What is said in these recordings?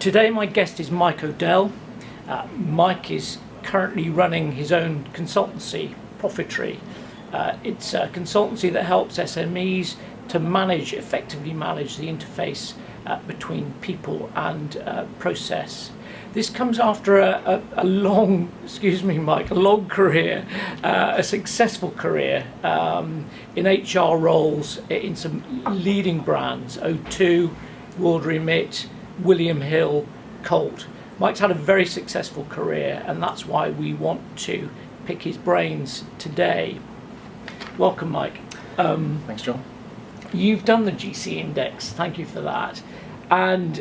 Today my guest is Mike O'Dell. Mike is currently running his own consultancy, Profitry. It's a consultancy that helps SMEs to effectively manage the interface between people and process. This comes after a long, excuse me Mike, a long career, a successful career in HR roles in some leading brands, O2, World Remit, William Hill, Colt. Mike's had a very successful career, and that's why we want to pick his brains today. Welcome, Mike. Thanks, John. You've done the GC Index, thank you for that, and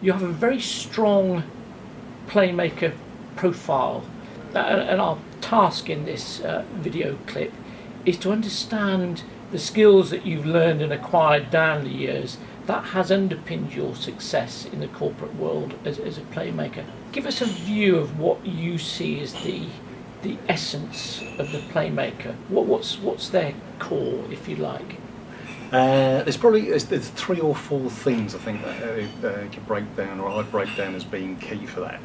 you have a very strong Playmaker profile, and our task in this video clip is to understand the skills that you've learned and acquired down the years that has underpinned your success in the corporate world as a Playmaker. Give us a view of what you see as the essence of the Playmaker. What's their core, if you like? There's three or four things I think that could break down, or I'd break down as being key for that.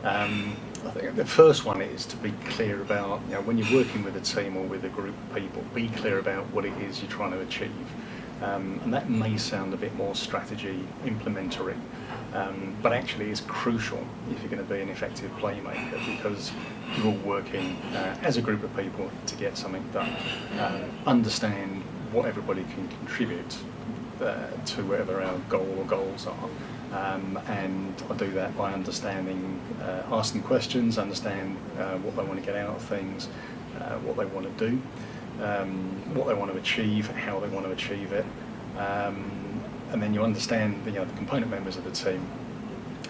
I think the first one is to be clear about, when you're working with a team or with a group of people, be clear about what it is you're trying to achieve. And that may sound a bit more strategy implementary, but actually is crucial if you're going to be an effective Playmaker, because you're all working as a group of people to get something done. Understand what everybody can contribute to whatever our goal or goals are. And I do that by asking questions, understand what they want to get out of things, what they want to do, what they want to achieve, how they want to achieve it, and then you understand the component members of the team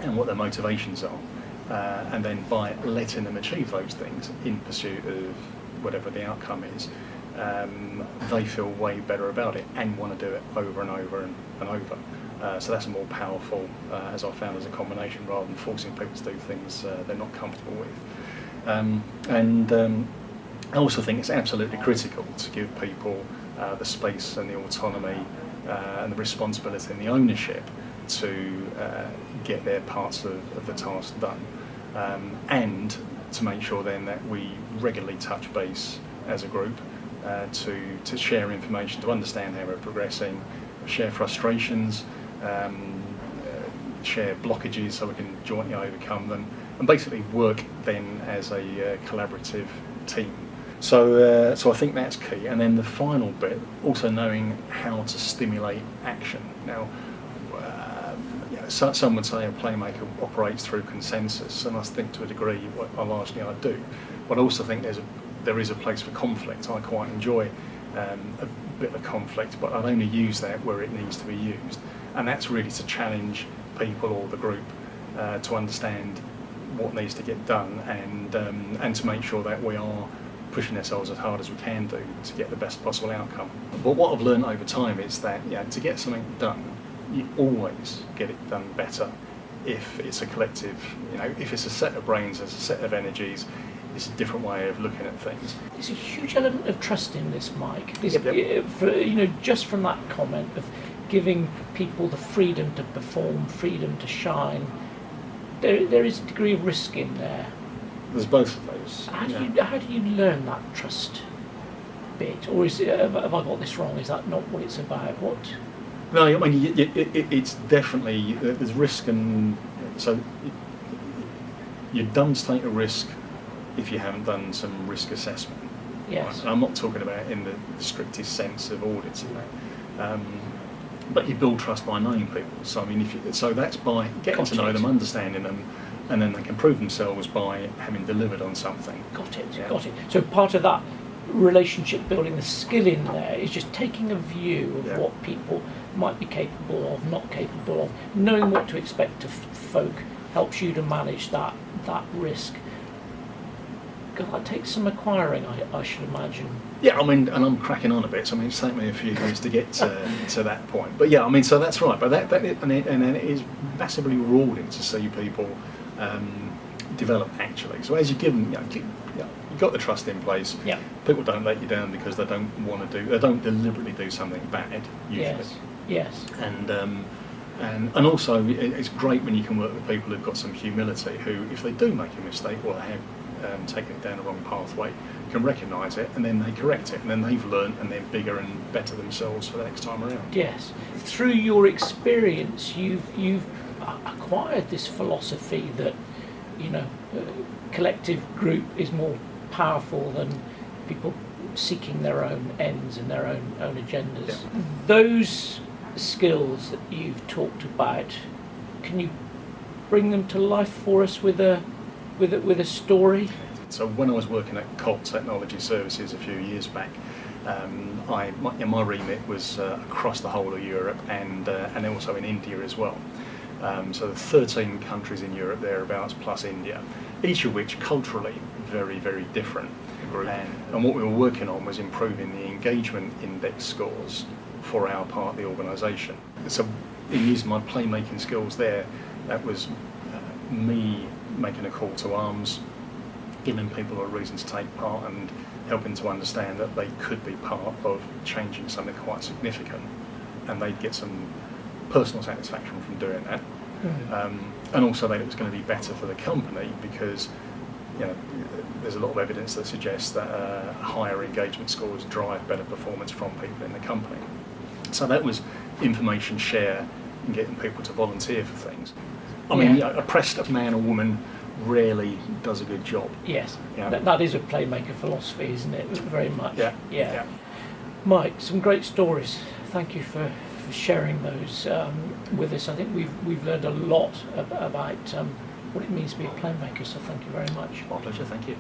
and what their motivations are, and then by letting them achieve those things in pursuit of whatever the outcome is, they feel way better about it and want to do it over and over and over. So that's a more powerful, as I found, as a combination, rather than forcing people to do things they're not comfortable with. I also think it's absolutely critical to give people the space and the autonomy and the responsibility and the ownership to get their parts of the task done, and to make sure then that we regularly touch base as a group to share information, to understand how we're progressing, share frustrations, share blockages so we can jointly overcome them, and basically work then as a collaborative team. So I think that's key. And then the final bit, also knowing how to stimulate action. Now, some would say a Playmaker operates through consensus, and I think to a degree largely I do. But I also think there is a place for conflict. I quite enjoy a bit of conflict, but I'd only use that where it needs to be used. And that's really to challenge people or the group to understand what needs to get done, and to make sure that we are pushing ourselves as hard as we can do to get the best possible outcome. But what I've learned over time is that to get something done, you always get it done better if it's a collective. If it's a set of brains, there's a set of energies. It's a different way of looking at things. There's a huge element of trust in this, Mike. Yep. Just from that comment of giving people the freedom to perform, freedom to shine, there is a degree of risk in there. There's both of those. How do you learn that trust bit, or have I got this wrong? Is that not what it's about? What? No, I mean it's definitely, there's risk, and so you're dumb to take a risk if you haven't done some risk assessment. Yes. Right? And I'm not talking about in the strictest sense of auditing that. But you build trust by knowing people. So I mean, so that's by getting to know them, understanding them, and then they can prove themselves by having delivered on something. Got it. So part of that relationship building, the skill in there, is just taking a view of what people might be capable of, not capable of. Knowing what to expect of folk helps you to manage that risk. God, that takes some acquiring, I should imagine. Yeah, I mean, and I'm cracking on a bit, so I mean, it's taken me a few years to get to that point. But yeah, I mean, so that's right. But and it is massively rewarding to see people develop actually. So as you give them, you've got the trust in place. Yeah. People don't let you down because they don't deliberately do something bad usually. Yes. And And also, it's great when you can work with people who've got some humility, who, if they do make a mistake or they have taken it down the wrong pathway, can recognise it and then they correct it, and then they've learned and they're bigger and better themselves for the next time around. Yes. Through your experience, you've acquired this philosophy that, you know, collective group is more powerful than people seeking their own ends and their own agendas. Yeah. Those skills that you've talked about, can you bring them to life for us with a story? So when I was working at Colt Technology Services a few years back, my remit was across the whole of Europe and also in India as well. So the 13 countries in Europe thereabouts plus India, each of which culturally very, very different. And what we were working on was improving the engagement index scores for our part of the organisation. So in using my playmaking skills there, that was me making a call to arms, giving people a reason to take part and helping to understand that they could be part of changing something quite significant, and they'd get some personal satisfaction from doing that. And also that it was going to be better for the company because, you know, there's a lot of evidence that suggests that higher engagement scores drive better performance from people in the company. So that was information share and getting people to volunteer for things. I mean, you know, a pressed up man or woman rarely does a good job. Yes, Yeah. that is a Playmaker philosophy, isn't it? Very much. Yeah. Mike, some great stories. Thank you for sharing those with us. I think we've learned a lot about what it means to be a Playmaker, so thank you very much. My pleasure, thank you.